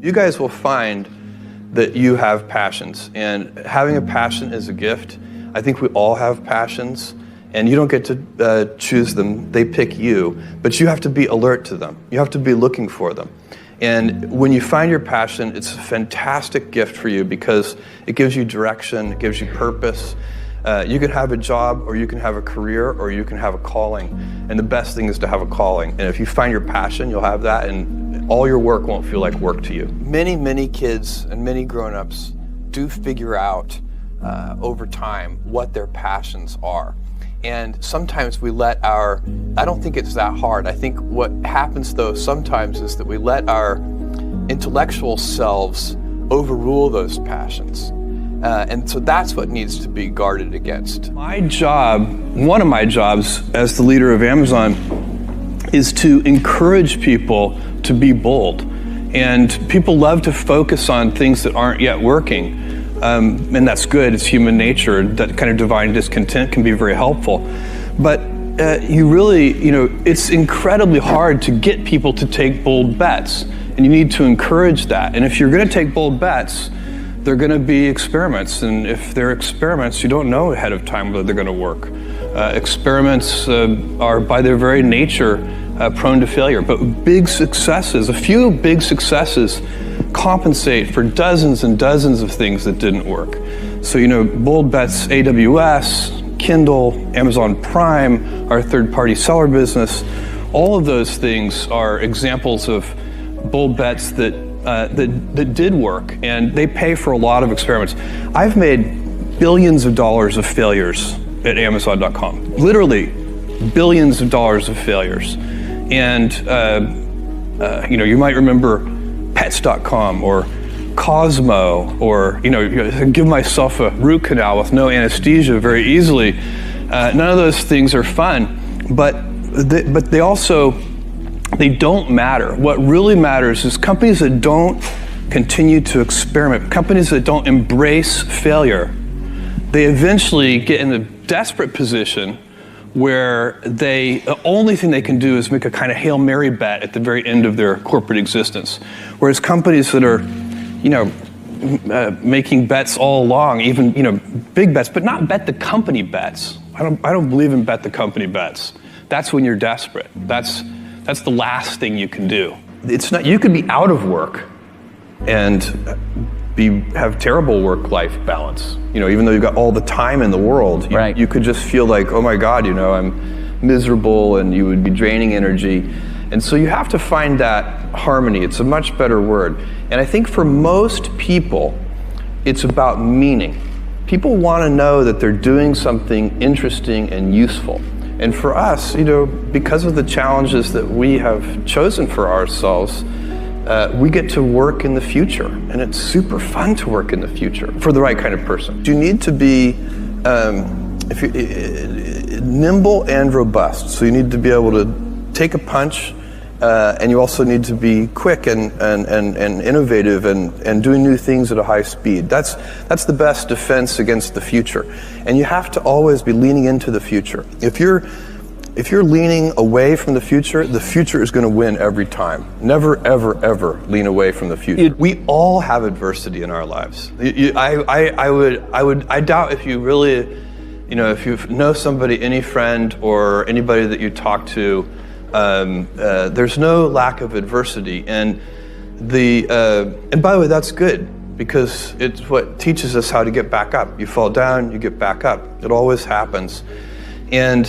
You guys will find that you have passions, and having a passion is a gift. I think we all have passions, and you don't get to choose them. They pick you, but you have to be alert to them. You have to be looking for them. And when you find your passion, it's a fantastic gift for you because it gives you direction, it gives you purpose. You can have a job, or you can have a career, or you can have a calling. And the best thing is to have a calling. And if you find your passion, you'll have that, and all your work won't feel like work to you. Many kids and many grown-ups do figure out over time what their passions are. And sometimes we let I don't think it's that hard. I think what happens though sometimes is that we let our intellectual selves overrule those passions. And so that's what needs to be guarded against. My job, one of my jobs as the leader of Amazon, is to encourage people to be bold. And people love to focus on things that aren't yet working. And that's good, it's human nature. That kind of divine discontent can be very helpful. But it's incredibly hard to get people to take bold bets. And you need to encourage that. And if you're gonna take bold bets, they're going to be experiments, and if they're experiments, you don't know ahead of time whether they're going to work. Experiments are by their very nature prone to failure, but big successes, a few big successes compensate for dozens and dozens of things that didn't work. So, bold bets, AWS, Kindle, Amazon Prime, our third-party seller business, all of those things are examples of bold bets that did work, and they pay for a lot of experiments. I've made billions of dollars of failures at Amazon.com. Literally, billions of dollars of failures. And you might remember Pets.com or Cosmo, or give myself a root canal with no anesthesia very easily. None of those things are fun, but they also. They don't matter. What really matters is companies that don't continue to experiment, companies that don't embrace failure, they eventually get in a desperate position where the only thing they can do is make a kind of Hail Mary bet at the very end of their corporate existence. Whereas companies that are, making bets all along, even, big bets, but not bet the company bets. I don't believe in bet the company bets. That's when you're desperate. That's the last thing you can do. It's not. You could be out of work and have terrible work-life balance. Even though you've got all the time in the world, right. You could just feel like, oh my God, I'm miserable, and you would be draining energy. And so you have to find that harmony. It's a much better word. And I think for most people, it's about meaning. People want to know that they're doing something interesting and useful. And for us, because of the challenges that we have chosen for ourselves, we get to work in the future. And it's super fun to work in the future for the right kind of person. You need to be nimble and robust. So you need to be able to take a punch, and you also need to be quick and innovative and doing new things at a high speed. That's the best defense against the future. And you have to always be leaning into the future. If you're leaning away from the future is going to win every time. Never, ever, ever lean away from the future. We all have adversity in our lives. I doubt if you really, if you know somebody, any friend or anybody that you talk to, there's no lack of adversity, and by the way, that's good, because it's what teaches us how to get back up. You fall down, you get back up. It always happens. And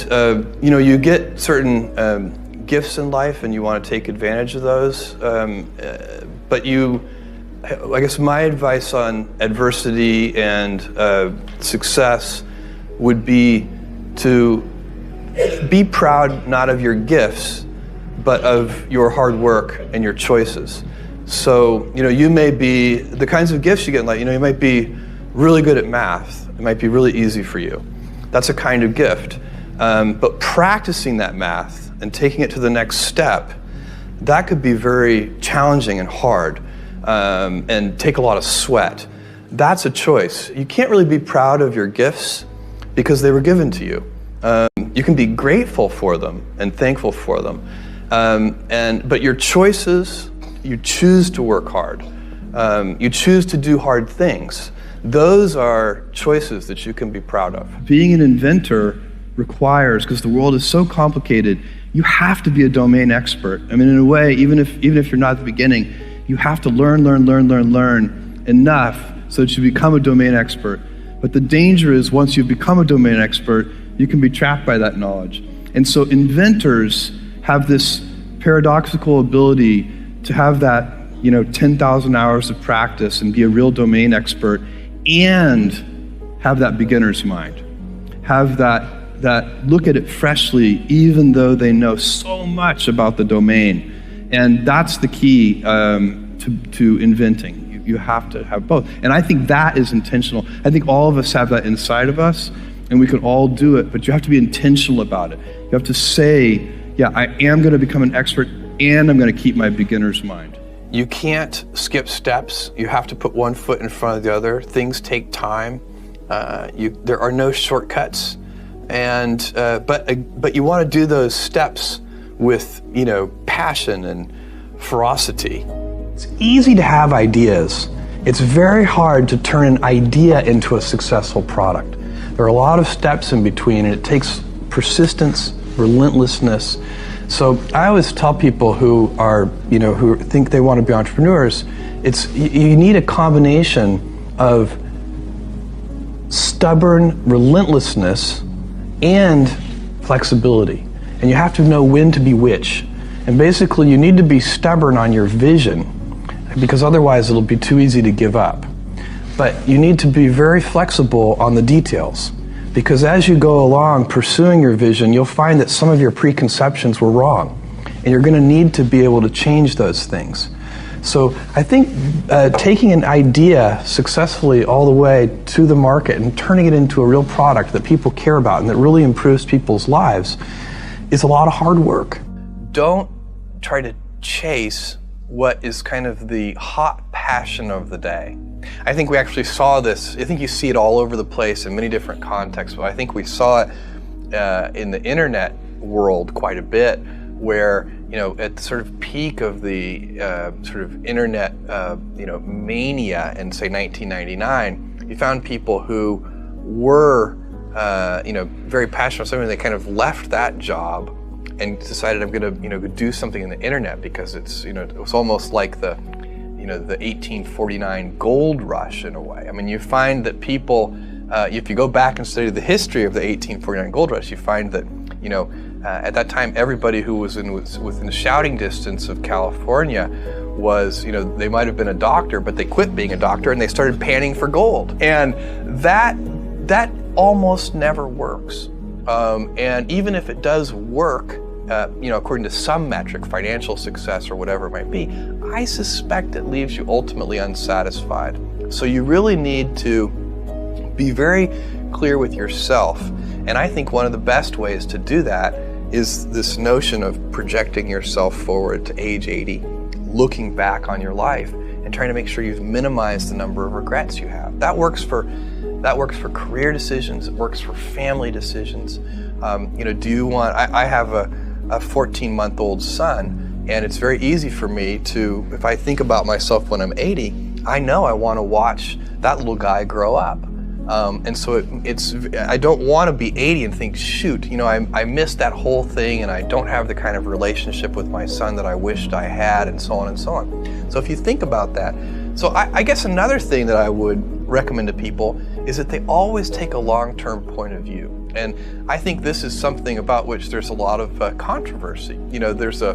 you get certain gifts in life, and you want to take advantage of those. But I guess my advice on adversity and success would be to be proud not of your gifts, but of your hard work and your choices. So, you may be, the kinds of gifts you get in life, you might be really good at math. It might be really easy for you. That's a kind of gift. But practicing that math and taking it to the next step, that could be very challenging and hard, and take a lot of sweat. That's a choice. You can't really be proud of your gifts because they were given to you. You can be grateful for them and thankful for them. But your choices, you choose to work hard. You choose to do hard things. Those are choices that you can be proud of. Being an inventor requires, because the world is so complicated, you have to be a domain expert. I mean, in a way, even if you're not at the beginning, you have to learn enough so that you become a domain expert. But the danger is once you become a domain expert, you can be trapped by that knowledge. And so inventors have this paradoxical ability to have that 10,000 hours of practice and be a real domain expert and have that beginner's mind. Have that look at it freshly, even though they know so much about the domain. And that's the key to inventing. You have to have both. And I think that is intentional. I think all of us have that inside of us, and we can all do it, but you have to be intentional about it. You have to say, yeah, I am going to become an expert, and I'm going to keep my beginner's mind. You can't skip steps. You have to put one foot in front of the other. Things take time. There are no shortcuts, and but you want to do those steps with passion and ferocity. It's easy to have ideas. It's very hard to turn an idea into a successful product. There are a lot of steps in between, and it takes persistence, relentlessness. So I always tell people who are, who think they want to be entrepreneurs, you need a combination of stubborn relentlessness and flexibility. And you have to know when to be which. And basically you need to be stubborn on your vision, because otherwise it'll be too easy to give up. But you need to be very flexible on the details, because as you go along pursuing your vision, you'll find that some of your preconceptions were wrong, and you're going to need to be able to change those things. So I think taking an idea successfully all the way to the market and turning it into a real product that people care about and that really improves people's lives is a lot of hard work. Don't try to chase what is kind of the hot passion of the day. I think we actually saw this. I think you see it all over the place in many different contexts, but I think we saw it in the internet world quite a bit, where at the sort of peak of the sort of internet mania in, say, 1999, you found people who were very passionate about something. They kind of left that job and decided, I'm going to go do something in the internet, because it's it was almost like the the 1849 gold rush in a way. I mean, you find that people, if you go back and study the history of the 1849 gold rush, you find that at that time everybody who was within shouting distance of California was, they might have been a doctor, but they quit being a doctor and they started panning for gold. And that almost never works. And even if it does work, according to some metric, financial success or whatever it might be, I suspect it leaves you ultimately unsatisfied. So you really need to be very clear with yourself. And I think one of the best ways to do that is this notion of projecting yourself forward to age 80, looking back on your life and trying to make sure you've minimized the number of regrets you have. That works for career decisions. It works for family decisions. Do you want? I have a 14-month-old son, and it's very easy for me to, if I think about myself when I'm 80, I know I want to watch that little guy grow up. And so I don't want to be 80 and think, shoot, I missed that whole thing, and I don't have the kind of relationship with my son that I wished I had, and so on and so on. So if you think about that, so I guess another thing that I would recommend to people is that they always take a long-term point of view. And I think this is something about which there's a lot of controversy. There's a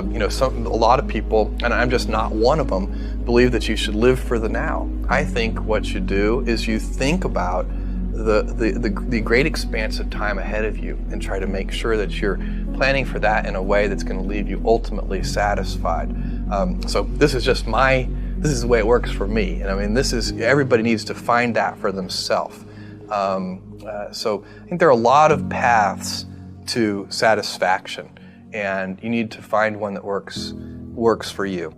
lot of people, and I'm just not one of them, believe that you should live for the now. I think what you do is you think about the great expanse of time ahead of you and try to make sure that you're planning for that in a way that's going to leave you ultimately satisfied. So this is the way it works for me. And I mean, everybody needs to find that for themselves. So I think there are a lot of paths to satisfaction, and you need to find one that works for you.